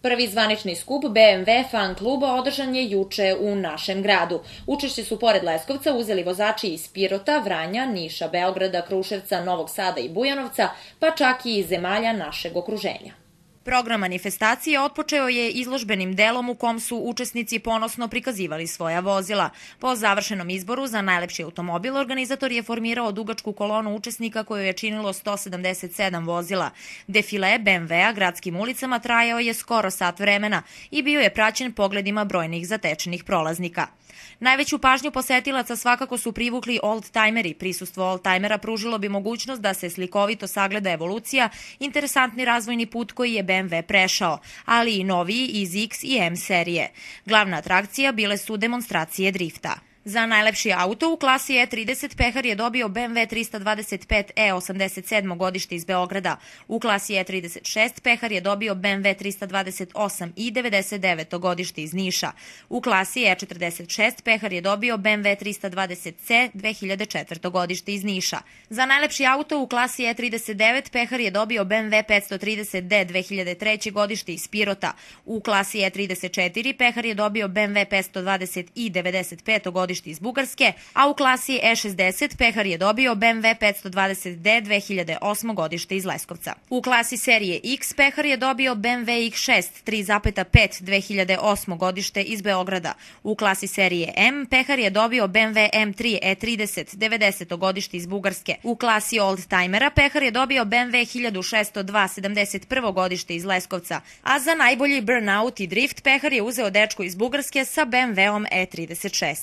Prvi zvanični skup BMW fan kluba održan je juče u našem gradu. Učešće su pored Leskovca uzeli vozači iz Pirota, Vranja, Niša, Beograda, Kruševca, Novog Sada i Bujanovca, pa čak i iz zemalja našeg okruženja. Program manifestacije otpočeo je izložbenim delom u kom su učesnici ponosno prikazivali svoja vozila. Po završenom izboru za najlepši automobil organizator je formirao dugačku kolonu učesnika koju je činilo 177 vozila. Defile BMW-a gradskim ulicama trajao je skoro sat vremena i bio je praćen pogledima brojnih zatečenih prolaznika. Najveću pažnju posetilaca svakako su privukli oldtimeri. Prisustvo oldtimera pružilo bi mogućnost da se slikovito sagleda evolucija, interesantni razvojni put koji je BMW prešao, ali i noviji iz X i M serije. Glavna atrakcija bile su demonstracije drifta. Za najlepši auto u klasi E30 pehar je dobio BMW 325 E87 godište iz Beograda. U klasi E36 pehar je dobio BMW 328 i 99 godište iz Niša. U klasi E46 pehar je dobio BMW 320C 2004 godište iz Niša. Za najlepši auto u klasi E39 pehar je dobio BMW 530D 2003 godište iz Pirota. U klasi E34 pehar je dobio BMW 520 i 95 godište iz Bugarske, a u klasi E60 pehar je dobio BMW 520D 2008 godište iz Leskovca. U klasi serije X pehar je dobio BMW X6 3,5 2008 godište iz Beograda. U klasi serije M pehar je dobio BMW M3 E30 90 godište iz Bugarske. U klasi oldtimera pehar je dobio BMW 1602 71 godište iz Leskovca, a za najbolji burnout i drift pehar je uzeo dečko iz Bugarske sa BMW-om E36.